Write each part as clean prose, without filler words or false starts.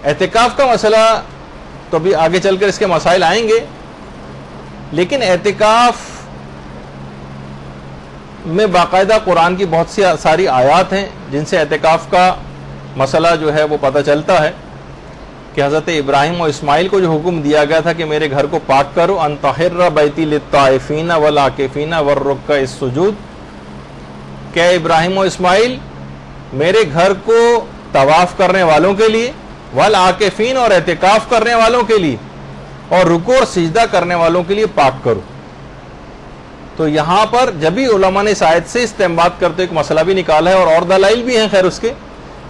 اعتکاف کا مسئلہ تو ابھی آگے چل کر اس کے مسائل آئیں گے، لیکن اعتکاف میں باقاعدہ قرآن کی بہت ساری آیات ہیں جن سے اعتکاف کا مسئلہ جو ہے وہ پتہ چلتا ہے کہ حضرت ابراہیم و اسماعیل کو جو حکم دیا گیا تھا کہ میرے گھر کو پاک کرو، ان طہر بیتی للطائفین والعاکفین والرکع السجود، کہ ابراہیم و اسماعیل میرے گھر کو طواف کرنے والوں کے لیے، والعاکفین اور اعتکاف کرنے والوں کے لیے، اور رکوع اور سجدہ کرنے والوں کے لیے پاک کرو۔ تو یہاں پر جب بھی علماء نے اس آیت سے استنباط کرتے ایک مسئلہ بھی نکالا ہے، اور دلائل بھی ہیں خیر اس کے،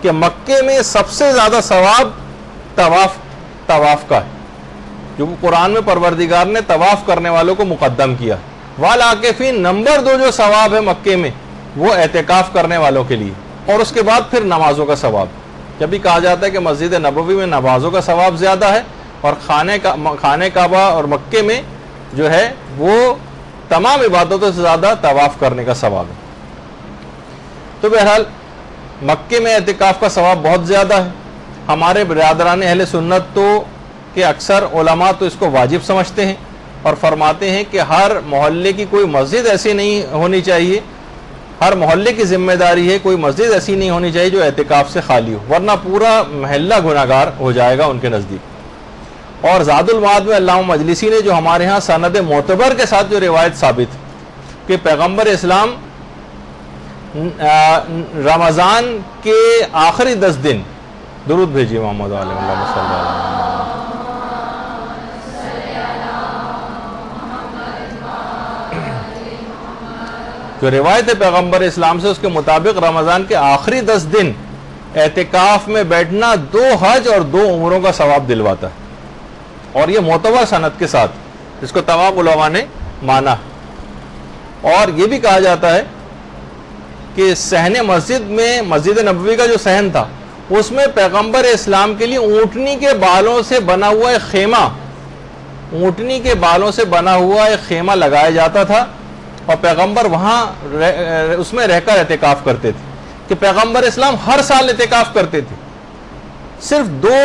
کہ مکے میں سب سے زیادہ ثواب طواف کا ہے، جو قرآن میں پروردگار نے طواف کرنے والوں کو مقدم کیا۔ والعاکفین نمبر 2 جو ثواب ہے مکے میں وہ اعتکاف کرنے والوں کے لیے، اور اس کے بعد پھر نمازوں کا ثواب۔ جب بھی کہا جاتا ہے کہ مسجد نبوی میں نمازوں کا ثواب زیادہ ہے، اور خانہ کعبہ اور مکے میں جو ہے وہ تمام عبادتوں سے زیادہ طواف کرنے کا ثواب ہے۔ تو بہرحال مکے میں اعتکاف کا ثواب بہت زیادہ ہے۔ ہمارے برادران اہل سنت تو کہ اکثر علماء تو اس کو واجب سمجھتے ہیں اور فرماتے ہیں کہ ہر محلے کی کوئی مسجد ایسی نہیں ہونی چاہیے، ہر محلے کی ذمہ داری ہے، کوئی مسجد ایسی نہیں ہونی چاہیے جو اعتکاف سے خالی ہو، ورنہ پورا محلہ گناہگار ہو جائے گا ان کے نزدیک۔ اور زاد المعاد میں علامہ مجلسی نے جو ہمارے ہاں سند معتبر کے ساتھ جو روایت ثابت کہ پیغمبر اسلام رمضان کے آخری 10 دن، درود بھیجیے محمد علیہ وسلم صلی اللہ علیہ وسلم، جو روایت ہے پیغمبر اسلام سے اس کے مطابق رمضان کے آخری 10 دن اعتکاف میں بیٹھنا 2 حج اور 2 عمروں کا ثواب دلواتا ہے، اور یہ معتبر سند کے ساتھ اس کو تمام علماء نے مانا۔ اور یہ بھی کہا جاتا ہے کہ صحن مسجد میں، مسجد نبوی کا جو صحن تھا اس میں پیغمبر اسلام کے لیے اونٹنی کے بالوں سے بنا ہوا ایک خیمہ، اونٹنی کے بالوں سے بنا ہوا ایک خیمہ لگایا جاتا تھا، اور پیغمبر وہاں اس میں رہ کر اعتکاف کرتے تھے، کہ پیغمبر اسلام ہر سال اعتکاف کرتے تھے۔ صرف 2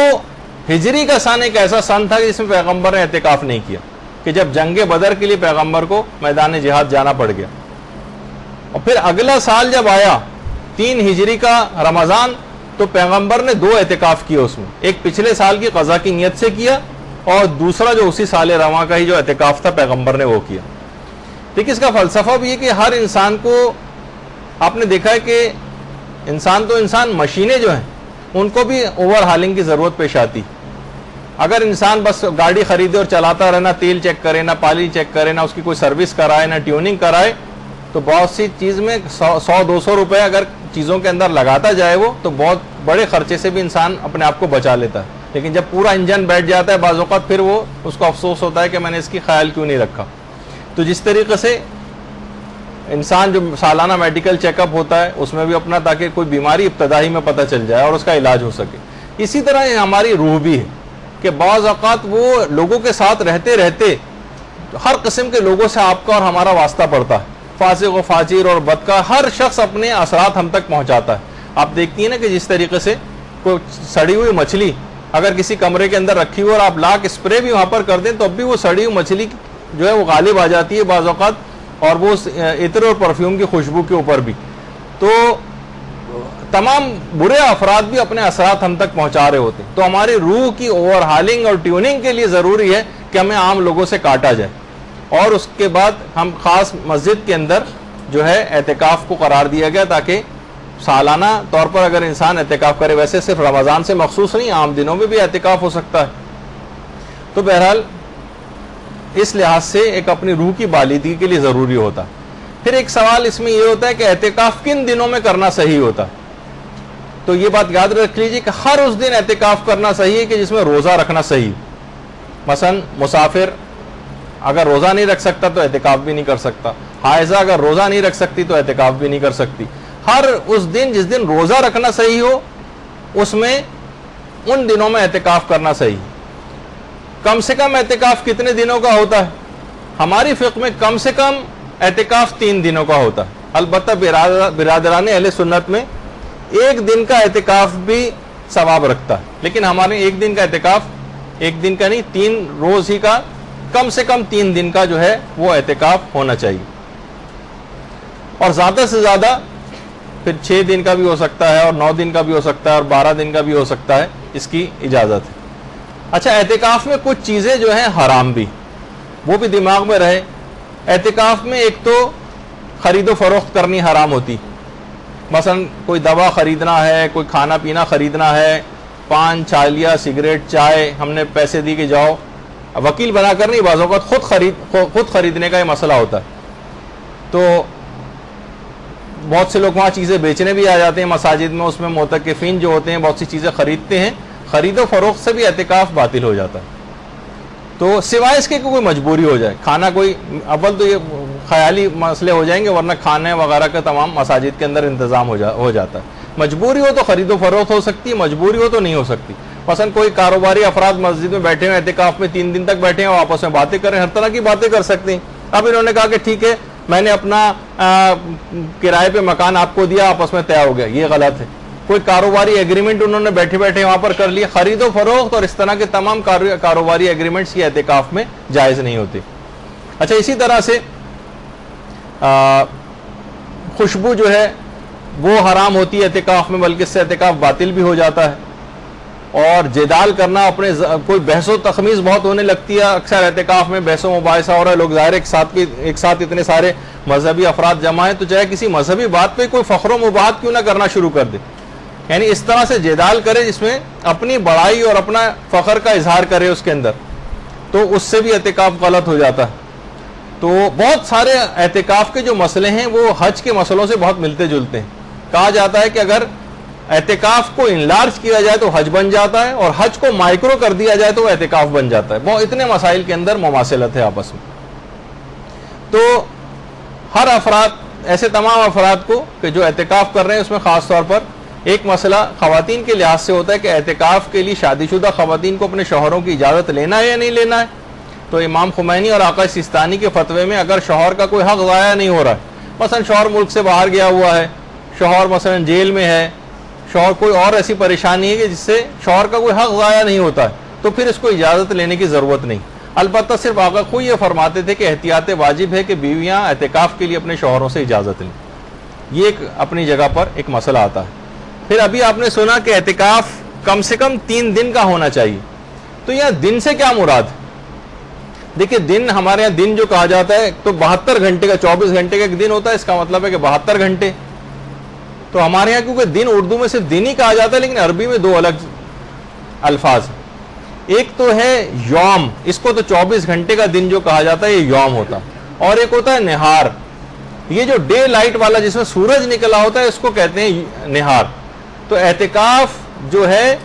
ہجری کا سن ایک ایسا سن تھا کہ جس میں پیغمبر نے اعتکاف نہیں کیا، کہ جب جنگ بدر کے لیے پیغمبر کو میدان جہاد جانا پڑ گیا۔ اور پھر اگلا سال جب آیا 3 ہجری کا رمضان، تو پیغمبر نے 2 اعتکاف کیے، اس میں ایک پچھلے سال کی قضا کی نیت سے کیا، اور دوسرا جو اسی سال رواں کا ہی جو اعتکاف تھا پیغمبر نے وہ کیا۔ لیکن اس کا فلسفہ بھی ہے کہ ہر انسان کو، آپ نے دیکھا ہے کہ انسان مشینیں جو ہیں ان کو بھی اوور ہالنگ کی ضرورت پیش آتی۔ اگر انسان بس گاڑی خریدے اور چلاتا رہے، نہ تیل چیک کرے، نہ پانی چیک کرے، نہ اس کی کوئی سروس کرائے، نہ ٹیوننگ کرائے، تو بہت سی چیز میں 100-200 روپے اگر چیزوں کے اندر لگاتا جائے وہ، تو بہت بڑے خرچے سے بھی انسان اپنے آپ کو بچا لیتا ہے۔ لیکن جب پورا انجن بیٹھ جاتا ہے بعض اوقات، پھر وہ اس کو افسوس ہوتا ہے کہ میں نے اس کی خیال کیوں نہیں رکھا۔ تو جس طریقے سے انسان جو سالانہ میڈیکل چیک اپ ہوتا ہے اس میں بھی اپنا، تاکہ کوئی بیماری ابتدائی میں پتہ چل جائے اور اس کا علاج ہو سکے، اسی طرح ہماری روح بھی ہے کہ بعض اوقات وہ لوگوں کے ساتھ رہتے رہتے ہر قسم کے لوگوں سے آپ کا اور ہمارا واسطہ پڑتا ہے، فاسق و فاجر اور بد کا ہر شخص اپنے اثرات ہم تک پہنچاتا ہے۔ آپ دیکھتی ہیں نا کہ جس طریقے سے کوئی سڑی ہوئی مچھلی اگر کسی کمرے کے اندر رکھی ہو اور آپ لاک اسپرے بھی وہاں پر کر دیں تو اب بھی وہ سڑی ہوئی مچھلی جو ہے وہ غالب آ جاتی ہے بعض اوقات، اور وہ عطر اور پرفیوم کی خوشبو کے اوپر بھی۔ تو تمام برے افراد بھی اپنے اثرات ہم تک پہنچا رہے ہوتے ہیں۔ تو ہماری روح کی اوور ہالنگ اور ٹیوننگ کے لیے ضروری ہے کہ ہمیں عام لوگوں سے کاٹا جائے، اور اس کے بعد ہم خاص مسجد کے اندر جو ہے اعتکاف کو قرار دیا گیا، تاکہ سالانہ طور پر اگر انسان اعتکاف کرے، ویسے صرف رمضان سے مخصوص نہیں، عام دنوں میں بھی اعتکاف ہو سکتا ہے۔ تو بہرحال اس لحاظ سے ایک اپنی روح کی بالیدگی کے لیے ضروری ہوتا۔ پھر ایک سوال اس میں یہ ہوتا ہے کہ اعتکاف کن دنوں میں کرنا صحیح ہوتا؟ تو یہ بات یاد رکھ لیجیے کہ ہر اس دن اعتکاف کرنا صحیح ہے کہ جس میں روزہ رکھنا صحیح۔ مثلا مسافر اگر روزہ نہیں رکھ سکتا تو اعتکاف بھی نہیں کر سکتا، حائضہ اگر روزہ نہیں رکھ سکتی تو اعتکاف بھی نہیں کر سکتی۔ ہر اس دن جس دن روزہ رکھنا صحیح ہو اس میں ان دنوں میں اعتکاف کرنا صحیح۔ کم سے کم اعتکاف کتنے دنوں کا ہوتا ہے؟ ہماری فقہ میں کم سے کم اعتکاف 3 دنوں کا ہوتا ہے۔ البتہ برادران اہل سنت میں 1 دن کا اعتکاف بھی ثواب رکھتا ہے. لیکن ہمارے ایک دن کا اعتکاف، ایک دن کا نہیں 3 روز ہی کا، کم سے کم 3 دن کا جو ہے وہ اعتکاف ہونا چاہیے، اور زیادہ سے زیادہ پھر 6 دن کا بھی ہو سکتا ہے، اور 9 دن کا بھی ہو سکتا ہے، اور 12 دن کا بھی ہو سکتا ہے، اس کی اجازت ہے. اچھا، اعتکاف میں کچھ چیزیں جو ہیں حرام بھی، وہ بھی دماغ میں رہے. اعتکاف میں ایک تو خرید و فروخت کرنی حرام ہوتی. مثلا کوئی دوا خریدنا ہے، کوئی کھانا پینا خریدنا ہے، پان، چھالیا، سگریٹ، چائے، ہم نے پیسے دی کہ جاؤ، وکیل بنا کر نہیں، بعض اوقات خود خریدنے کا یہ مسئلہ ہوتا ہے. تو بہت سے لوگ وہاں چیزیں بیچنے بھی آ جاتے ہیں مساجد میں، اس میں معتکفین جو ہوتے ہیں بہت سی چیزیں خریدتے ہیں. خرید و فروخت سے بھی اعتکاف باطل ہو جاتا ہے. تو سوائے اس کے کوئی مجبوری ہو جائے، کھانا کوئی، اول تو یہ خیالی مسئلے ہو جائیں گے، ورنہ کھانے وغیرہ کا تمام مساجد کے اندر انتظام ہو جاتا ہے. مجبوری ہو تو خرید و فروخت ہو سکتی ہے، مجبوری ہو تو نہیں ہو سکتی. مثلا کوئی کاروباری افراد مسجد میں بیٹھے ہیں، اعتکاف میں 3 دن تک بیٹھے ہیں، آپس میں باتیں کریں، ہر طرح کی باتیں کر سکتے ہیں. اب انہوں نے کہا کہ ٹھیک ہے، میں نے اپنا کرائے پہ مکان آپ کو دیا، آپس میں طے ہو گیا، یہ غلط ہے. کوئی کاروباری ایگریمنٹ انہوں نے بیٹھے بیٹھے وہاں پر کر لیا. خرید و فروخت اور اس طرح کے تمام کاروباری ایگریمنٹس کی اعتکاف میں جائز نہیں ہوتے. اچھا، اسی طرح سے خوشبو جو ہے وہ حرام ہوتی ہے اعتکاف میں، بلکہ اس سے اعتکاف باطل بھی ہو جاتا ہے. اور جدال کرنا، اپنے کوئی بحث و تخمیز بہت ہونے لگتی ہے اکثر اعتکاف میں، بحث و مباحثہ ہو رہا ہے، لوگ ظاہر ایک ساتھ اتنے سارے مذہبی افراد جمع ہیں، تو چاہے کسی مذہبی بات پہ کوئی فخر و مباحثہ کیوں نہ کرنا شروع کر دے، یعنی اس طرح سے جدال کرے جس میں اپنی بڑائی اور اپنا فخر کا اظہار کرے اس کے اندر، تو اس سے بھی اعتکاف غلط ہو جاتا ہے. تو بہت سارے اعتکاف کے جو مسئلے ہیں وہ حج کے مسئلوں سے بہت ملتے جلتے ہیں. کہا جاتا ہے کہ اگر اعتکاف کو انلارج کیا جائے تو حج بن جاتا ہے، اور حج کو مائکرو کر دیا جائے تو اعتکاف بن جاتا ہے. بہت اتنے مسائل کے اندر مماثلت ہے آپس میں. تو ہر افراد، ایسے تمام افراد کو کہ جو اعتکاف کر رہے ہیں، اس میں خاص طور پر ایک مسئلہ خواتین کے لحاظ سے ہوتا ہے کہ اعتکاف کے لیے شادی شدہ خواتین کو اپنے شوہروں کی اجازت لینا ہے یا نہیں لینا ہے. تو امام خمینی اور آقا سیستانی کے فتوے میں اگر شوہر کا کوئی حق ضائع نہیں ہو رہا ہے، مثلا شوہر ملک سے باہر گیا ہوا ہے، شوہر مثلا جیل میں ہے، شوہر کوئی اور ایسی پریشانی ہے کہ جس سے شوہر کا کوئی حق ضائع نہیں ہوتا ہے، تو پھر اس کو اجازت لینے کی ضرورت نہیں. البتہ صرف آقا خود یہ فرماتے تھے کہ احتیاط واجب ہے کہ بیویاں اعتکاف کے لیے اپنے شوہروں سے اجازت لیں. یہ ایک اپنی جگہ پر ایک مسئلہ آتا ہے. پھر ابھی آپ نے سنا کہ اعتکاف کم سے کم 3 دن کا ہونا چاہیے. تو یہاں دن سے کیا مراد ہے؟ دیکھیں، دن ہمارے یہاں دن جو کہا جاتا ہے تو 72 گھنٹے کا، 24 گھنٹے کا ایک دن ہوتا ہے، اس کا مطلب ہے کہ 72 گھنٹے. تو ہمارے یہاں کیونکہ دن اردو میں صرف دن ہی کہا جاتا ہے، لیکن عربی میں 2 الگ الفاظ ہیں. ایک تو ہے یوم، اس کو تو 24 گھنٹے کا دن جو کہا جاتا ہے یہ یوم ہوتا ہے، اور ایک ہوتا ہے نہار. یہ جو ڈے لائٹ والا جس میں سورج نکلا ہوتا ہے اس کو کہتے ہیں نہار. تو اعتکاف جو ہے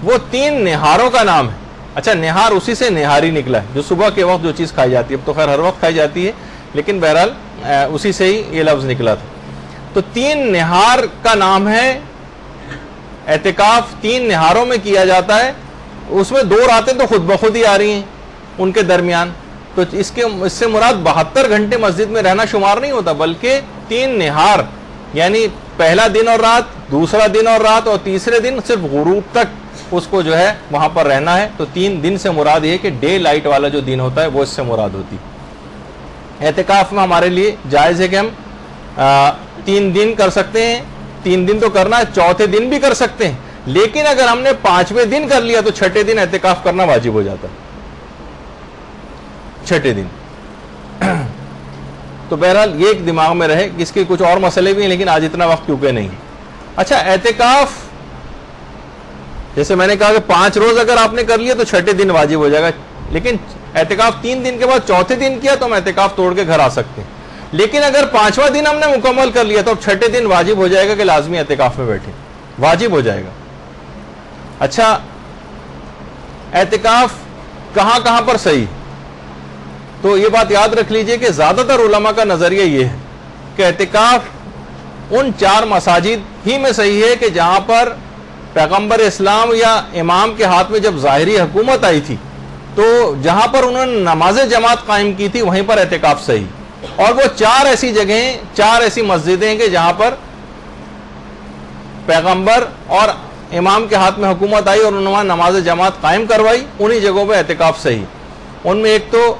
وہ 3 نہاروں کا نام ہے. اچھا، نہار اسی سے نہاری نکلا ہے جو صبح کے وقت جو چیز کھائی جاتی ہے، اب تو خیر ہر وقت کھائی جاتی ہے، لیکن بہرحال اسی سے ہی یہ لفظ نکلا تھا. تو 3 نہار کا نام ہے اعتکاف. 3 نہاروں میں کیا جاتا ہے، اس میں 2 راتیں تو خود بخود ہی آ رہی ہیں ان کے درمیان. تو اس سے مراد 72 گھنٹے مسجد میں رہنا شمار نہیں ہوتا، بلکہ 3 نہار، یعنی پہلا دن اور رات، دوسرا دن اور رات، اور تیسرے دن صرف غروب تک اس کو جو ہے وہاں پر رہنا ہے. تو 3 دن سے مراد یہ کہ ڈے لائٹ والا جو دن ہوتا ہے وہ اس سے مراد ہوتی. اعتکاف میں ہمارے لیے جائز ہے کہ ہم 3 دن کر سکتے ہیں. 3 دن تو کرنا ہے، چوتھے دن بھی کر سکتے ہیں، لیکن اگر ہم نے 5ویں دن کر لیا تو 6ٹھے دن اعتکاف کرنا واجب ہو جاتا ہے. 6ٹھے دن. تو بہرحال یہ ایک دماغ میں رہے. اس کے کچھ اور مسئلے بھی ہیں لیکن آج اتنا وقت کیونکہ نہیں. اچھا، اعتکاف جیسے میں نے کہا کہ 5 روز اگر آپ نے کر لیا تو 6ٹھے دن واجب ہو جائے گا، لیکن اعتکاف 3 دن کے بعد چوتھے دن کیا تو ہم اعتکاف توڑ کے گھر آ سکتے ہیں. لیکن اگر 5واں دن ہم نے مکمل کر لیا تو اب 6ٹھے دن واجب ہو جائے گا کہ لازمی اعتکاف میں بیٹھے، واجب ہو جائے گا. اچھا، اعتکاف کہاں کہاں پر صحیح؟ تو یہ بات یاد رکھ لیجئے کہ زیادہ تر علماء کا نظریہ یہ ہے کہ اعتکاف ان 4 مساجد ہی میں صحیح ہے کہ جہاں پر پیغمبر اسلام یا امام کے ہاتھ میں جب ظاہری حکومت آئی تھی تو جہاں پر انہوں نے نماز جماعت قائم کی تھی وہیں پر اعتکاف صحیح. اور وہ 4 ایسی جگہیں، 4 ایسی مسجدیں کہ جہاں پر پیغمبر اور امام کے ہاتھ میں حکومت آئی اور انہوں نے نماز جماعت قائم کروائی، انہی جگہوں پہ اعتکاف صحیح۔ ان میں ایک تو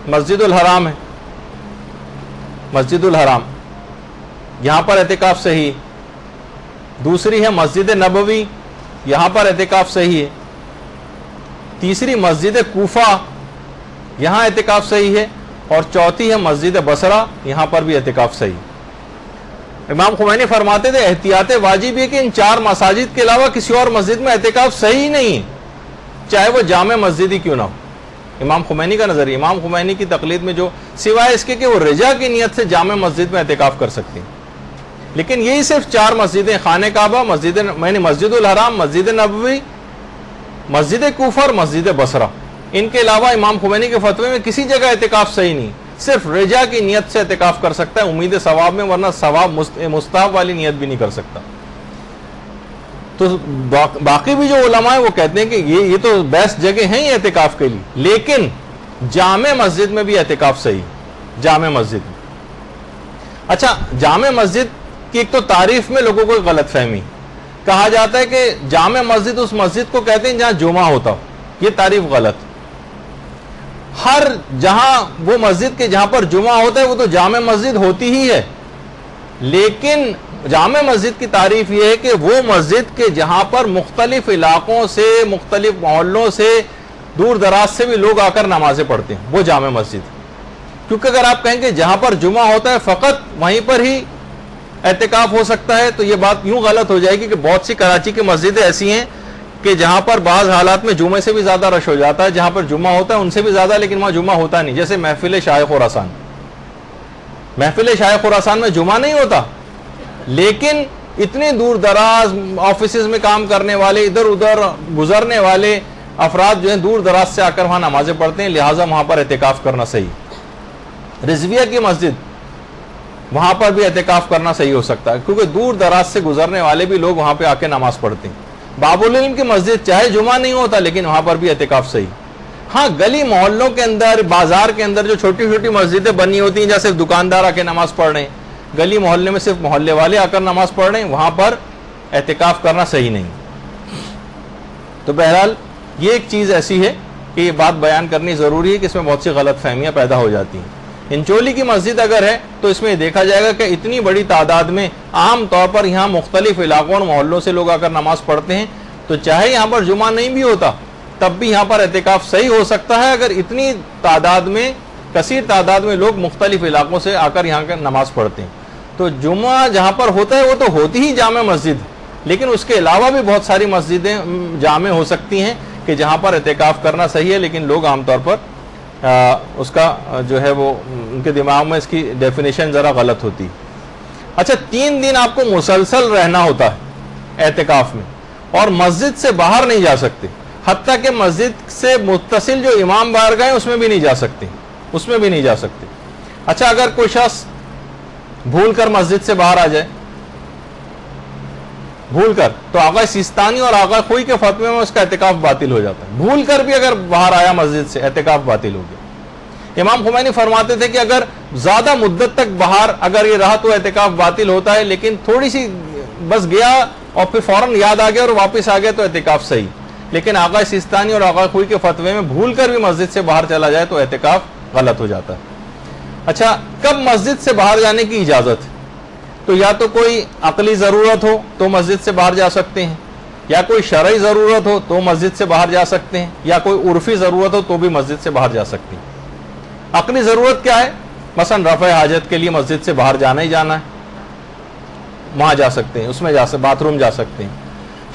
مسجد الحرام ہے، مسجد الحرام یہاں پر اعتکاف صحیح ہے۔ دوسری ہے مسجد نبوی، یہاں پر اعتکاف صحیح ہے۔ تیسری مسجد کوفہ، یہاں اعتکاف صحیح ہے۔ اور چوتھی ہے مسجد بصرہ، یہاں پر بھی اعتکاف صحیح۔ امام خمینی فرماتے تھے احتیاط واجب ہے کہ ان 4 مساجد کے علاوہ کسی اور مسجد میں اعتکاف صحیح نہیں، چاہے وہ جامع مسجد ہی کیوں نہ ہو۔ امام خمینی کا نظریہ، امام خمینی کی تقلید میں جو سوائے اس کے کہ وہ رجا کی نیت سے جامع مسجد میں اعتکاف کر سکتے ہیں، لیکن یہی صرف 4 مسجدیں، خانہ کعبہ، مسجد الحرام، مسجد نبوی، مسجد کوفہ اور مسجد بصرہ، ان کے علاوہ امام خمینی کے فتوے میں کسی جگہ اعتکاف صحیح نہیں، صرف رجا کی نیت سے اعتکاف کر سکتا ہے امید ثواب میں، ورنہ ثواب مستحب والی نیت بھی نہیں کر سکتا۔ تو باقی بھی جو علماء ہیں وہ کہتے ہیں کہ یہ تو بیسٹ جگہ ہیں اعتکاف کے لیے، لیکن جامع مسجد میں بھی اعتکاف صحیح، جامع مسجد میں۔ اچھا، جامع مسجد کی ایک تو تعریف میں لوگوں کو غلط فہمی، کہا جاتا ہے کہ جامع مسجد اس مسجد کو کہتے ہیں جہاں جمعہ ہوتا ہو، یہ تعریف غلط۔ ہر جہاں وہ مسجد کے جہاں پر جمعہ ہوتا ہے وہ تو جامع مسجد ہوتی ہی ہے، لیکن جامع مسجد کی تعریف یہ ہے کہ وہ مسجد کے جہاں پر مختلف علاقوں سے، مختلف محلوں سے، دور دراز سے بھی لوگ آ کر نمازیں پڑھتے ہیں، وہ جامع مسجد۔ کیونکہ اگر آپ کہیں کہ جہاں پر جمعہ ہوتا ہے فقط وہیں پر ہی اعتکاف ہو سکتا ہے، تو یہ بات یوں غلط ہو جائے گی کہ بہت سی کراچی کی مسجدیں ایسی ہیں کہ جہاں پر بعض حالات میں جمعے سے بھی زیادہ رش ہو جاتا ہے، جہاں پر جمعہ ہوتا ہے ان سے بھی زیادہ، لیکن وہاں جمعہ ہوتا نہیں، جیسے محفل شاہ خراسان۔ محفل شاہ خراسان میں جمعہ نہیں ہوتا، لیکن اتنی دور دراز آفیسز میں کام کرنے والے، ادھر ادھر گزرنے والے افراد جو ہیں دور دراز سے آ کر وہاں نمازیں پڑھتے ہیں، لہٰذا وہاں پر اعتکاف کرنا صحیح۔ رضویہ کی مسجد، وہاں پر بھی اعتکاف کرنا صحیح ہو سکتا ہے، کیونکہ دور دراز سے گزرنے والے بھی لوگ وہاں پہ آ کے نماز پڑھتے ہیں۔ باب العلم کی مسجد چاہے جمعہ نہیں ہوتا لیکن وہاں پر بھی اعتکاف صحیح۔ ہاں، گلی محلوں کے اندر، بازار کے اندر جو چھوٹی چھوٹی مسجدیں بنی ہوتی ہیں جہاں صرف دکاندار آ کے نماز پڑھ رہے ہیں، گلی محلے میں صرف محلے والے آ کر نماز پڑھ رہے ہیں، وہاں پر اعتکاف کرنا صحیح نہیں۔ تو بہرحال یہ ایک چیز ایسی ہے کہ یہ بات بیان کرنی ضروری ہے کہ اس میں بہت سی غلط فہمیاں پیدا ہو جاتی ہیں۔ انچولی کی مسجد اگر ہے تو اس میں دیکھا جائے گا کہ اتنی بڑی تعداد میں عام طور پر یہاں مختلف علاقوں اور محلوں سے لوگ آ کر نماز پڑھتے ہیں، تو چاہے یہاں پر جمعہ نہیں بھی ہوتا تب بھی یہاں پر اعتکاف صحیح ہو سکتا ہے، اگر اتنی تعداد میں، کثیر تعداد میں لوگ مختلف علاقوں سے آ کر یہاں کا نماز پڑھتے ہیں۔ تو جمعہ جہاں پر ہوتا ہے وہ تو ہوتی ہی جامع مسجد، لیکن اس کے علاوہ بھی بہت ساری مسجدیں جامع ہو سکتی ہیں کہ جہاں پر اعتکاف کرنا صحیح ہے، لیکن لوگ عام طور پر اس کا جو ہے وہ ان کے دماغ میں اس کی ڈیفینیشن ذرا غلط ہوتی۔ اچھا، 3 دن آپ کو مسلسل رہنا ہوتا ہے اعتکاف میں، اور مسجد سے باہر نہیں جا سکتے، حتیٰ کہ مسجد سے متصل جو امام بارگاہ ہیں اس میں بھی نہیں جا سکتے، اس میں بھی نہیں جا سکتے۔ اچھا، اگر کوئی شخص بھول کر مسجد سے باہر آ جائے، بھول کر، تو آغا سیستانی اور آغا خوئی کے فتوے میں اس کا اعتکاف باطل ہو جاتا ہے۔ بھول کر بھی اگر باہر آیا مسجد سے، اعتکاف باطل ہو گیا۔ امام خمینی فرماتے تھے کہ اگر زیادہ مدت تک باہر اگر یہ رہا تو اعتکاف باطل ہوتا ہے، لیکن تھوڑی سی بس گیا اور پھر فوراً یاد آ گیا اور واپس آ گیا تو اعتکاف صحیح۔ لیکن آغا سیستانی اور آغا خوئی کے فتوے میں بھول کر بھی مسجد سے باہر چلا جائے تو اعتکاف غلط ہو جاتا ہے۔ اچھا، کب مسجد سے باہر جانے کی اجازت ہے؟ تو یا تو کوئی عقلی ضرورت ہو تو مسجد سے باہر جا سکتے ہیں، یا کوئی شرعی ضرورت ہو تو مسجد سے باہر جا سکتے ہیں، یا کوئی عرفی ضرورت ہو تو بھی مسجد سے باہر جا سکتے ہیں۔ عقلی ضرورت کیا ہے؟ مثلا رفع حاجت کے لیے مسجد سے باہر جانا ہی جانا ہے، وہاں جا سکتے ہیں، اس میں جا سکتے، باتھ روم جا سکتے ہیں۔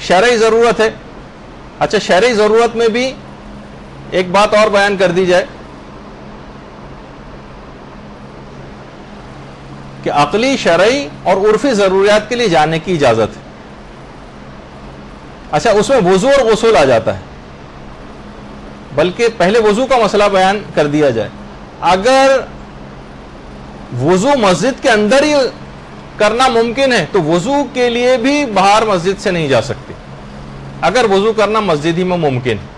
شرعی ضرورت ہے، اچھا شرعی ضرورت میں بھی ایک بات اور بیان کر دی جائے کہ عقلی، شرعی اور عرفی ضروریات کے لیے جانے کی اجازت ہے۔ اچھا، اس میں وضو اور غسل آ جاتا ہے، بلکہ پہلے وضو کا مسئلہ بیان کر دیا جائے۔ اگر وضو مسجد کے اندر ہی کرنا ممکن ہے تو وضو کے لیے بھی باہر مسجد سے نہیں جا سکتے، اگر وضو کرنا مسجد ہی میں ممکن ہے۔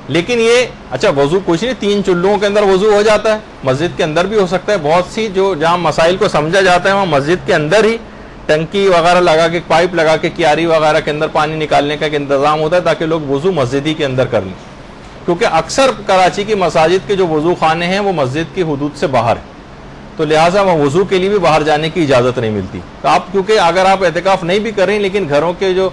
لیکن یہ اچھا وضو کچھ نہیں، 3 چولہوں کے اندر وضو ہو جاتا ہے، مسجد کے اندر بھی ہو سکتا ہے۔ بہت سی جو جہاں مسائل کو سمجھا جاتا ہے وہاں مسجد کے اندر ہی ٹنکی وغیرہ لگا کے, پائپ لگا کے کیاری وغیرہ کے اندر پانی نکالنے کا ایک انتظام ہوتا ہے تاکہ لوگ وضو مسجد ہی کے اندر کر لیں, کیونکہ اکثر کراچی کی مساجد کے جو وضو خانے ہیں وہ مسجد کی حدود سے باہر ہیں, تو لہٰذا وہ وضو کے لیے بھی باہر جانے کی اجازت نہیں ملتی. تو آپ کیونکہ اگر آپ اعتکاف نہیں بھی کریں لیکن گھروں کے جو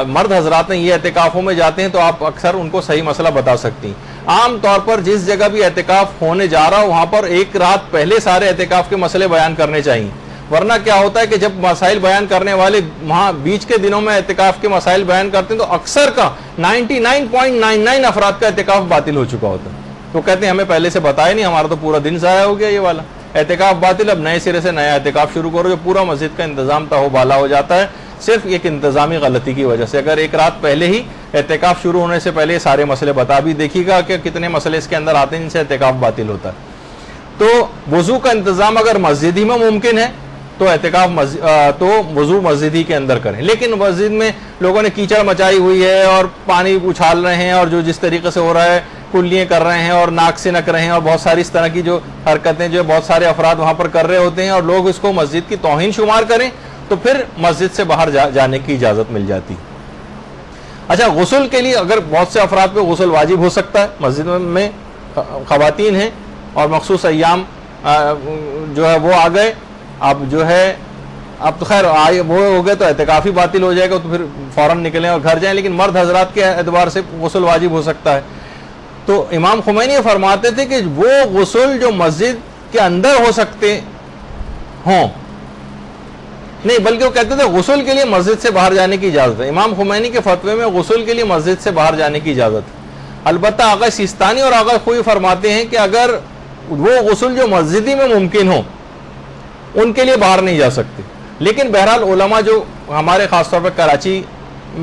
مرد حضرات ہیں یہ اعتکافوں میں جاتے ہیں تو آپ اکثر ان کو صحیح مسئلہ بتا سکتی ہیں. عام طور پر جس جگہ بھی اعتکاف ہونے جا رہا ہو وہاں پر ایک رات پہلے سارے اعتکاف کے مسئلے بیان کرنے چاہیے, ورنہ کیا ہوتا ہے کہ جب مسائل بیان کرنے والے وہاں بیچ کے دنوں میں اعتکاف کے مسائل بیان کرتے ہیں تو اکثر کا 99.99 افراد کا اعتکاف باطل ہو چکا ہوتا ہے. تو کہتے ہیں ہمیں پہلے سے بتایا نہیں, ہمارا تو پورا دن ضائع ہو گیا, یہ والا اعتکاف باطل, اب نئے سرے سے نیا اعتکاف شروع کرو. جو پورا مسجد کا انتظام تھا وہ بالا ہو جاتا ہے صرف ایک انتظامی غلطی کی وجہ سے. اگر ایک رات پہلے ہی اعتکاف شروع ہونے سے پہلے سارے مسئلے بتا بھی دیکھیے گا کہ کتنے مسئلے اس کے اندر آتے ہیں جن سے اعتکاف باطل ہوتا ہے. تو وضو کا انتظام اگر مسجد ہی میں ممکن ہے تو تو وضو مسجد ہی کے اندر کریں. لیکن مسجد میں لوگوں نے کیچڑ مچائی ہوئی ہے اور پانی اچھال رہے ہیں اور جو جس طریقے سے ہو رہا ہے کلیاں کر رہے ہیں اور ناک سے نک رہے ہیں اور بہت ساری اس طرح کی جو حرکتیں جو بہت سارے افراد وہاں پر کر رہے ہوتے ہیں اور لوگ اس کو مسجد کی توہین شمار کریں تو پھر مسجد سے باہر جانے کی اجازت مل جاتی. اچھا, غسل کے لیے اگر بہت سے افراد پہ غسل واجب ہو سکتا ہے, مسجد میں خواتین ہیں اور مخصوص ایام جو ہے وہ آ گئے, اب جو ہے اب تو خیر وہ ہو گئے تو اعتکاف ہی باطل ہو جائے گا تو پھر فوراً نکلیں اور گھر جائیں, لیکن مرد حضرات کے اعتبار سے غسل واجب ہو سکتا ہے. تو امام خمینی فرماتے تھے کہ وہ غسل جو مسجد کے اندر ہو سکتے ہوں, نہیں بلکہ وہ کہتے تھے غسل کے لیے مسجد سے باہر جانے کی اجازت ہے. امام خمینی کے فتوے میں غسل کے لیے مسجد سے باہر جانے کی اجازت ہے. البتہ آغا سیستانی اور آغا خوئی فرماتے ہیں کہ اگر وہ غسل جو مسجدی میں ممکن ہو ان کے لیے باہر نہیں جا سکتے. لیکن بہرحال علماء جو ہمارے خاص طور پر کراچی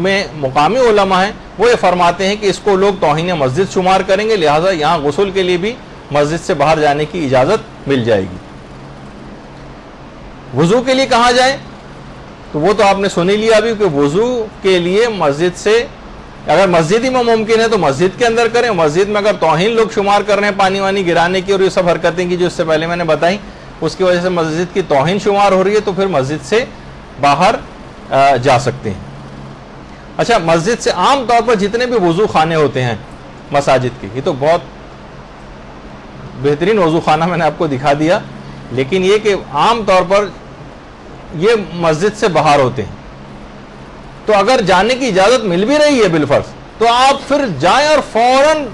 میں مقامی علماء ہیں وہ یہ فرماتے ہیں کہ اس کو لوگ توہین مسجد شمار کریں گے, لہٰذا یہاں غسل کے لیے بھی مسجد سے باہر جانے کی اجازت مل جائے گی. وضو کے لیے کہاں جائیں تو وہ تو آپ نے سن ہی لیا ابھی کہ وضو کے لیے مسجد سے اگر مسجد ہی میں ممکن ہے تو مسجد کے اندر کریں. مسجد میں اگر توہین لوگ شمار کر رہے ہیں پانی وانی گرانے کی اور یہ سب حرکتیں کی جو اس سے پہلے میں نے بتائی اس کی وجہ سے مسجد کی توہین شمار ہو رہی ہے تو پھر مسجد سے باہر جا سکتے ہیں. اچھا, مسجد سے عام طور پر جتنے بھی وضو خانے ہوتے ہیں مساجد کے, یہ تو بہت بہترین وضو خانہ میں نے آپ کو دکھا دیا, لیکن یہ کہ عام طور پر یہ مسجد سے باہر ہوتے ہیں. تو اگر جانے کی اجازت مل بھی رہی ہے بالفرض تو آپ پھر جائیں اور فوراً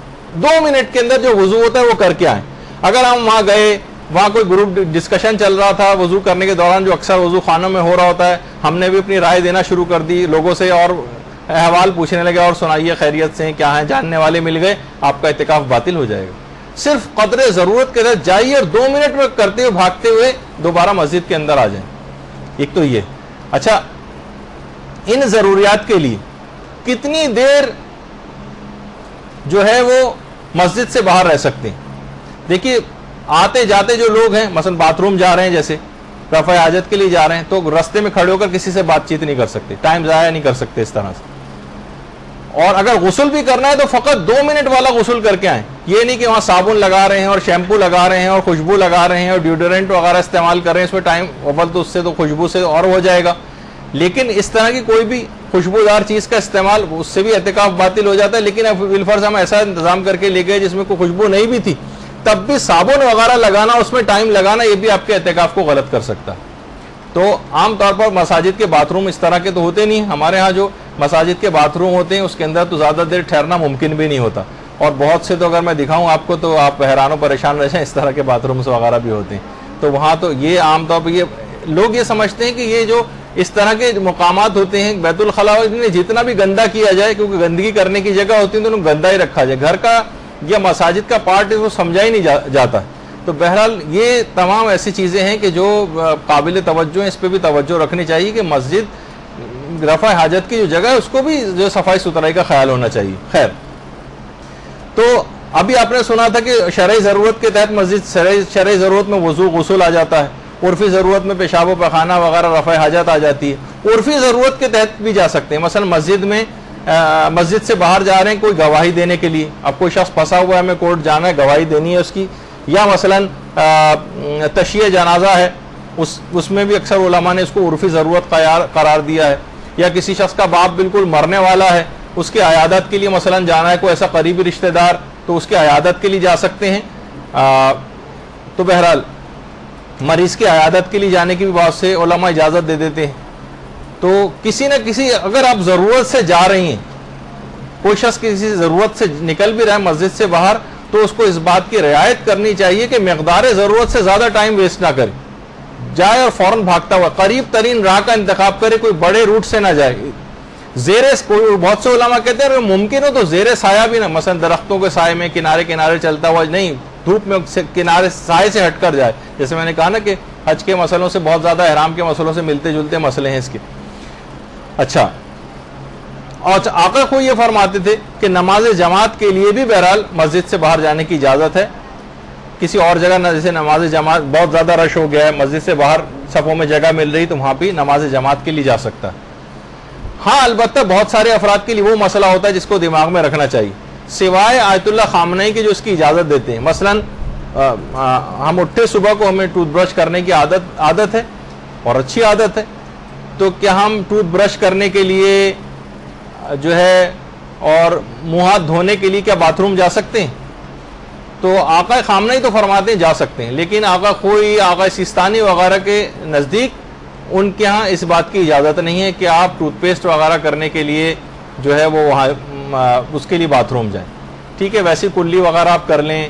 2 منٹ کے اندر جو وضو ہوتا ہے وہ کر کے آئیں. اگر ہم وہاں گئے, وہاں کوئی گروپ ڈسکشن چل رہا تھا وضو کرنے کے دوران جو اکثر وضو خانوں میں ہو رہا ہوتا ہے, ہم نے بھی اپنی رائے دینا شروع کر دی لوگوں سے اور احوال پوچھنے لگے اور سنائیے خیریت سے کیا ہیں, جاننے والے مل گئے, آپ کا اعتکاف باطل ہو جائے گا. صرف قدر ضرورت کے تحت جائیے اور 2 منٹ میں کرتے ہوئے بھاگتے ہوئے دوبارہ مسجد کے اندر آ جائیں. ایک تو یہ. اچھا, ان ضروریات کے لیے کتنی دیر جو ہے وہ مسجد سے باہر رہ سکتے ہیں؟ دیکھیے, آتے جاتے جو لوگ ہیں مثلا باتھ روم جا رہے ہیں, جیسے رفع حاجت کے لیے جا رہے ہیں, تو رستے میں کھڑے ہو کر کسی سے بات چیت نہیں کر سکتے, ٹائم ضائع نہیں کر سکتے اس طرح سے. اور اگر غسل بھی کرنا ہے تو فقط 2 منٹ والا غسل کر کے آئیں. یہ نہیں کہ وہاں صابن لگا رہے ہیں اور شیمپو لگا رہے ہیں اور خوشبو لگا رہے ہیں اور ڈیوڈرنٹ وغیرہ استعمال کر رہے ہیں, اس میں ٹائم اول تو اس سے تو خوشبو سے اور ہو جائے گا. لیکن اس طرح کی کوئی بھی خوشبودار چیز کا استعمال, اس سے بھی اعتکاف باطل ہو جاتا ہے. لیکن اب بالفرض ہم ایسا انتظام کر کے لے گئے جس میں کوئی خوشبو نہیں بھی تھی, تب بھی صابن وغیرہ لگانا, اس میں ٹائم لگانا, یہ بھی آپ کے اعتکاف کو غلط کر سکتا ہے. تو عام طور پر مساجد کے باتھ روم اس طرح کے تو ہوتے نہیں. ہمارے ہاں جو مساجد کے باتھ روم ہوتے ہیں اس کے اندر تو زیادہ دیر ٹھہرنا ممکن بھی نہیں ہوتا, اور بہت سے تو اگر میں دکھاؤں آپ کو تو آپ حیران و پریشان رہ جائیں, اس طرح کے باتھ رومس وغیرہ بھی ہوتے ہیں. تو وہاں تو یہ عام طور پر یہ لوگ یہ سمجھتے ہیں کہ یہ جو اس طرح کے مقامات ہوتے ہیں بیت الخلاء, جتنا بھی گندا کیا جائے, کیونکہ گندگی کرنے کی جگہ ہوتی ہے تو گندا ہی رکھا جائے, گھر کا یا مساجد کا پارٹ وہ سمجھا ہی نہیں جاتا. تو بہرحال یہ تمام ایسی چیزیں ہیں کہ جو قابل توجہ ہیں, اس پہ بھی توجہ رکھنی چاہیے کہ مسجد رفع حاجت کی جو جگہ ہے اس کو بھی جو صفائی ستھرائی کا خیال ہونا چاہیے. خیر, تو ابھی آپ نے سنا تھا کہ شرعی ضرورت کے تحت مسجد, شرعی ضرورت میں وضو غسل آ جاتا ہے, عرفی ضرورت میں پیشاب و پیخانہ وغیرہ رفع حاجت آ جاتی ہے. عرفی ضرورت کے تحت بھی جا سکتے ہیں. مثلا مسجد میں مسجد سے باہر جا رہے ہیں کوئی گواہی دینے کے لیے, اب کوئی شخص پھنسا ہوا ہے, ہمیں کورٹ جانا ہے, گواہی دینی ہے اس کی, یا مثلا تشییع جنازہ ہے اس میں بھی اکثر علماء نے اس کو عرفی ضرورت قرار دیا ہے. یا کسی شخص کا باپ بالکل مرنے والا ہے, اس کی عیادت کے لیے مثلا جانا ہے, کوئی ایسا قریبی رشتہ دار, تو اس کی عیادت کے لیے جا سکتے ہیں. تو بہرحال مریض کی عیادت کے لیے جانے کی بھی بہت سے علماء اجازت دے دیتے ہیں. تو کسی نہ کسی, اگر آپ ضرورت سے جا رہی ہیں, کوئی شخص کسی ضرورت سے نکل بھی رہا ہے مسجد سے باہر, تو اس کو اس بات کی رعایت کرنی چاہیے کہ مقدار ضرورت سے زیادہ ٹائم ویسٹ نہ کرے, جائے اور فوراً بھاگتا ہوا قریب ترین راہ کا انتخاب کرے, کوئی بڑے روٹ سے نہ جائے. بہت سے علماء کہتے ہیں ممکن ہو تو زیر سایہ بھی نہ, مثلا درختوں کے سائے میں کنارے کنارے چلتا ہوا نہیں, دھوپ میں کنارے سائے سے ہٹ کر جائے. جیسے میں نے کہا نا کہ حج کے مسئلوں سے بہت زیادہ احرام کے مسئلوں سے ملتے جلتے مسئلے ہیں اس کے. اچھا, اور آقا کو یہ فرماتے تھے کہ نماز جماعت کے لیے بھی بہرحال مسجد سے باہر جانے کی اجازت ہے. کسی اور جگہ نہ, جیسے نماز جماعت بہت زیادہ رش ہو گیا ہے, مسجد سے باہر صفوں میں جگہ مل رہی, تو وہاں بھی نماز جماعت کے لیے جا سکتا ہے. ہاں البتہ بہت سارے افراد کے لیے وہ مسئلہ ہوتا ہے جس کو دماغ میں رکھنا چاہیے, سوائے آیت اللہ خامنئی کی جو اس کی اجازت دیتے ہیں. مثلا ہم اٹھے صبح کو, ہمیں ٹوتھ برش کرنے کی عادت ہے اور اچھی عادت ہے, تو کیا ہم ٹوتھ برش کرنے کے لیے جو ہے اور منہ ہاتھ دھونے کے لیے کیا باتھ روم جا سکتے ہیں؟ تو آقا خامنئی تو فرماتے ہیں جا سکتے ہیں, لیکن آقا خوئی, آقا سیستانی وغیرہ کے نزدیک ان کے ہاں اس بات کی اجازت نہیں ہے کہ آپ ٹوتھ پیسٹ وغیرہ کرنے کے لیے جو ہے وہ وہاں اس کے لیے باتھ روم جائیں. ٹھیک ہے, ویسی کلی وغیرہ آپ کر لیں,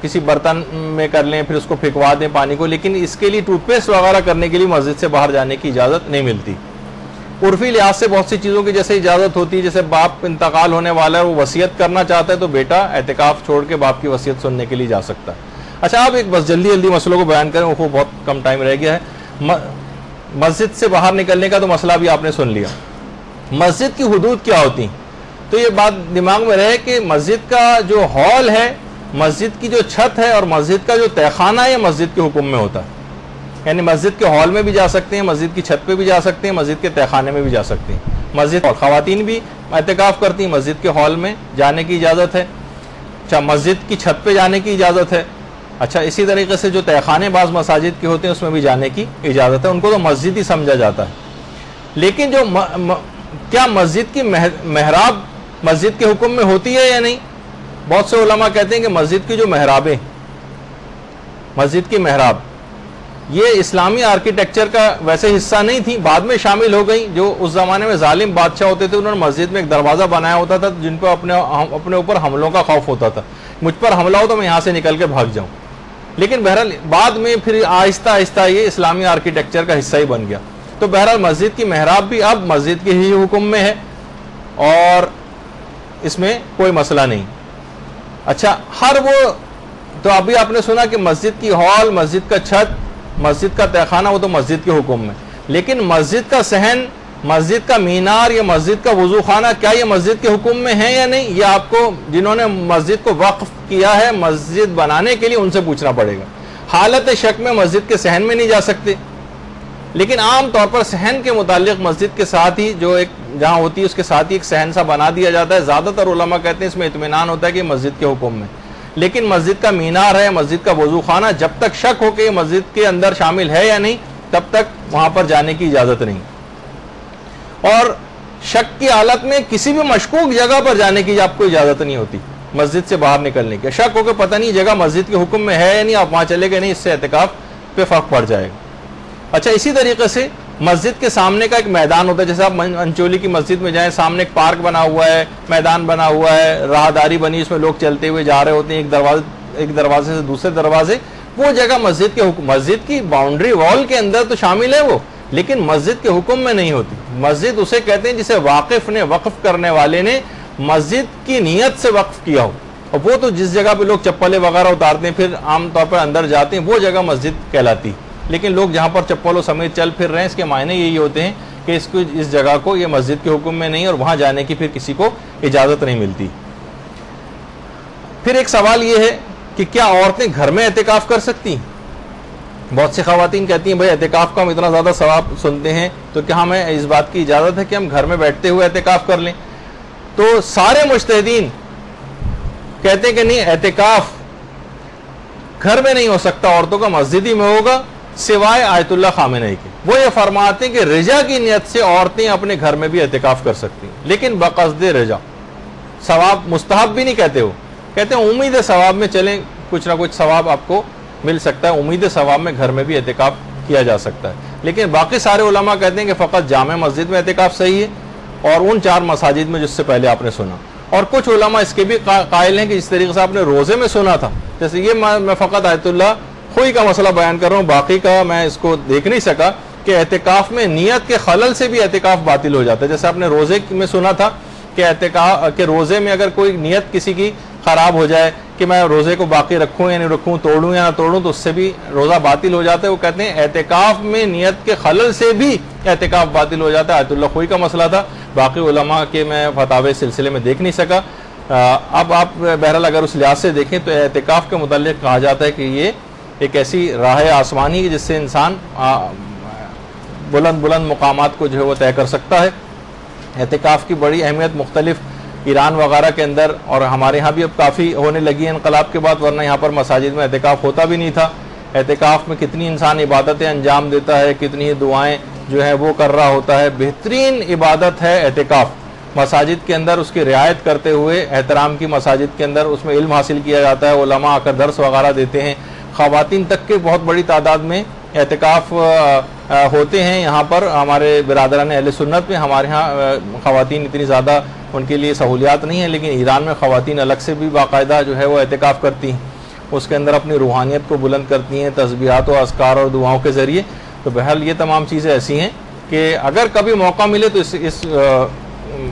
کسی برتن میں کر لیں, پھر اس کو پھینکوا دیں پانی کو, لیکن اس کے لیے ٹوتھ پیسٹ وغیرہ کرنے کے لیے مسجد سے باہر جانے کی اجازت نہیں ملتی. عرفی لحاظ سے بہت سی چیزوں کی جیسے اجازت ہوتی ہے, جیسے باپ انتقال ہونے والا ہے, وہ وصیت کرنا چاہتا ہے, تو بیٹا اعتکاف چھوڑ کے باپ کی وصیت سننے کے لیے جا سکتا ہے. اچھا, آپ ایک بس جلدی مسئلوں کو بیان کریں, وہ بہت کم ٹائم رہ گیا ہے. مسجد سے باہر نکلنے کا تو مسئلہ بھی آپ نے سن لیا. مسجد کی حدود کیا ہوتی ہیں, تو یہ بات دماغ میں رہے کہ مسجد کا جو ہال ہے, مسجد کی جو چھت ہے اور مسجد کا جو تہخانہ ہے, یہ مسجد کے حکم میں ہوتا ہے. یعنی مسجد کے ہال میں بھی جا سکتے ہیں, مسجد کی چھت پہ بھی جا سکتے ہیں, مسجد کے تہخانے میں بھی جا سکتے ہیں. مسجد اور خواتین بھی اعتکاف کرتی ہیں, مسجد کے ہال میں جانے کی اجازت ہے. اچھا, مسجد کی چھت پہ جانے کی اجازت ہے. اچھا, اسی طریقے سے جو تہخانے بعض مساجد کے ہوتے ہیں اس میں بھی جانے کی اجازت ہے, ان کو تو مسجد ہی سمجھا جاتا ہے. لیکن جو کیا مسجد کی محراب مسجد کے حکم میں ہوتی ہے یا نہیں؟ بہت سے علماء کہتے ہیں کہ مسجد کی جو محرابیں, مسجد کی محراب یہ اسلامی آرکیٹیکچر کا ویسے حصہ نہیں تھی, بعد میں شامل ہو گئی. جو اس زمانے میں ظالم بادشاہ ہوتے تھے, انہوں نے مسجد میں ایک دروازہ بنایا ہوتا تھا جن کو اپنے اوپر حملوں کا خوف ہوتا تھا, مجھ پر حملہ ہو تو میں یہاں سے نکل کے بھاگ جاؤں. لیکن بہرحال بعد میں پھر آہستہ آہستہ یہ اسلامی آرکیٹیکچر کا حصہ ہی بن گیا. تو بہرحال مسجد کی محراب بھی اب مسجد کے ہی حکم میں ہے اور اس میں کوئی مسئلہ نہیں. اچھا, تو ابھی آپ نے سنا کہ مسجد کی ہال, مسجد کا چھت, مسجد کا تہخانہ وہ تو مسجد کے حکم میں, لیکن مسجد کا صحن, مسجد کا مینار یا مسجد کا وضو خانہ, کیا یہ مسجد کے حکم میں ہے یا نہیں؟ یہ آپ کو جنہوں نے مسجد کو وقف کیا ہے مسجد بنانے کے لیے, ان سے پوچھنا پڑے گا. حالت شک میں مسجد کے صحن میں نہیں جا سکتے, لیکن عام طور پر صحن کے متعلق مسجد کے ساتھ ہی جو ایک جہاں ہوتی ہے اس کے ساتھ ہی ایک صحن سا بنا دیا جاتا ہے. زیادہ تر علماء کہتے ہیں اس میں اطمینان ہوتا ہے کہ مسجد کے حکم میں. لیکن مسجد کا مینار ہے, مسجد کا وضو خانہ, جب تک شک ہو کہ یہ مسجد کے اندر شامل ہے یا نہیں, تب تک وہاں پر جانے کی اجازت نہیں. اور شک کی حالت میں کسی بھی مشکوک جگہ پر جانے کی آپ کو اجازت نہیں ہوتی مسجد سے باہر نکلنے کی. شک ہو کہ پتہ نہیں جگہ مسجد کے حکم میں ہے یا نہیں, آپ وہاں چلے گئے نہیں, اس سے اعتکاف پہ فرق پڑ جائے گا. اچھا, اسی طریقے سے مسجد کے سامنے کا ایک میدان ہوتا ہے, جیسے آپ انچولی کی مسجد میں جائیں, سامنے ایک پارک بنا ہوا ہے, میدان بنا ہوا ہے, راہداری بنی, اس میں لوگ چلتے ہوئے جا رہے ہوتے ہیں ایک دروازے سے دوسرے دروازے. وہ جگہ مسجد کے حکم, مسجد کی باؤنڈری وال کے اندر تو شامل ہے وہ, لیکن مسجد کے حکم میں نہیں ہوتی. مسجد اسے کہتے ہیں جسے واقف نے, وقف کرنے والے نے مسجد کی نیت سے وقف کیا ہو, اور وہ تو جس جگہ پہ لوگ چپلیں وغیرہ اتارتے ہیں پھر عام طور پر اندر جاتے ہیں, وہ جگہ مسجد کہلاتی. لیکن لوگ جہاں پر چپلوں سمیت چل پھر رہے ہیں, اس کے معنی یہی ہوتے ہیں کہ اس جگہ کو یہ مسجد کے حکم میں نہیں, اور وہاں جانے کی پھر کسی کو اجازت نہیں ملتی. پھر ایک سوال یہ ہے کہ کیا عورتیں گھر میں اعتکاف کر سکتی ہیں؟ بہت سی خواتین کہتی ہیں بھائی اعتکاف کا ہم اتنا زیادہ ثواب سنتے ہیں, تو کیا ہمیں اس بات کی اجازت ہے کہ ہم گھر میں بیٹھتے ہوئے اعتکاف کر لیں؟ تو سارے مجتہدین کہتے ہیں کہ نہیں, اعتکاف گھر میں نہیں ہو سکتا عورتوں کا, مسجد ہی میں ہوگا. سوائے آیت اللہ خامنئی کے. وہ یہ فرماتے ہیں کہ رجا کی نیت سے عورتیں اپنے گھر میں بھی اعتکاف کر سکتی ہیں، لیکن بقصد رجا. ثواب مستحب بھی نہیں کہتے، وہ کہتے ہیں امید ثواب میں چلیں، کچھ نہ کچھ ثواب آپ کو مل سکتا ہے، امید ثواب میں گھر میں بھی اعتکاف کیا جا سکتا ہے. لیکن باقی سارے علماء کہتے ہیں کہ فقط جامع مسجد میں اعتکاف صحیح ہے اور ان 4 مساجد میں جس سے پہلے آپ نے سنا. اور کچھ علماء اس کے بھی قائل ہیں کہ جس طریقے سے آپ نے روزے میں سنا تھا، جیسے یہ میں فقط آیت اللہ خوئی کا مسئلہ بیان کر رہا ہوں، باقی کا میں اس کو دیکھ نہیں سکا کہ اعتکاف میں نیت کے خلل سے بھی اعتکاف باطل ہو جاتا ہے. جیسے آپ نے روزے میں سنا تھا کہ اعتکاف کہ روزے میں اگر کوئی نیت کسی کی خراب ہو جائے کہ میں روزے کو باقی رکھوں یا نہیں رکھوں، توڑوں یا نہ توڑوں، تو اس سے بھی روزہ باطل ہو جاتا ہے. وہ کہتے ہیں اعتکاف میں نیت کے خلل سے بھی اعتکاف باطل ہو جاتا ہے. آیت اللہ خوئی کا مسئلہ تھا، باقی علماء کے میں فتاوی سلسلے میں دیکھ نہیں سکا. اب آپ بہرحال اگر اس لحاظ سے دیکھیں تو اعتکاف کے متعلق کہا جاتا ہے کہ یہ ایک ایسی راہ آسمانی ہے جس سے انسان بلند بلند مقامات کو جو ہے وہ طے کر سکتا ہے. اعتکاف کی بڑی اہمیت مختلف ایران وغیرہ کے اندر اور ہمارے ہاں بھی اب کافی ہونے لگی ہے انقلاب کے بعد، ورنہ یہاں پر مساجد میں اعتکاف ہوتا بھی نہیں تھا. اعتکاف میں کتنی انسان عبادتیں انجام دیتا ہے، کتنی دعائیں جو ہے وہ کر رہا ہوتا ہے. بہترین عبادت ہے اعتکاف. مساجد کے اندر اس کی رعایت کرتے ہوئے، احترام کی مساجد کے اندر اس میں علم حاصل کیا جاتا ہے، علماء آ کر درس وغیرہ دیتے ہیں. خواتین تک کے بہت بڑی تعداد میں اعتکاف ہوتے ہیں یہاں پر. ہمارے برادران اہل سنت میں ہمارے ہاں خواتین اتنی زیادہ ان کے لیے سہولیات نہیں ہیں، لیکن ایران میں خواتین الگ سے بھی باقاعدہ جو ہے وہ اعتکاف کرتی ہیں. اس کے اندر اپنی روحانیت کو بلند کرتی ہیں تسبیحات و اذکار اور دعاؤں کے ذریعے. تو بہرحال یہ تمام چیزیں ایسی ہیں کہ اگر کبھی موقع ملے تو اس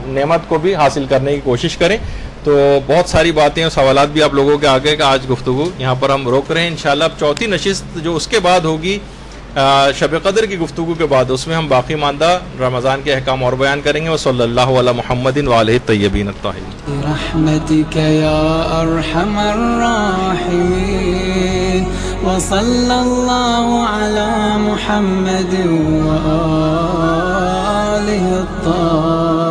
نعمت کو بھی حاصل کرنے کی کوشش کریں. تو بہت ساری باتیں اور سوالات بھی آپ لوگوں کے آگے کا آج گفتگو یہاں پر ہم روک رہے ہیں. انشاءاللہ اب چوتھی نشست جو اس کے بعد ہوگی شب قدر کی گفتگو کے بعد، اس میں ہم باقی ماندہ رمضان کے احکام اور بیان کریں گے. وصلی اللہ علی محمد وآلہ الطیبین الطاہرین. برحمتک یا ارحم الراحمین وصلی اللہ علی محمد وآلہ الطاہرین.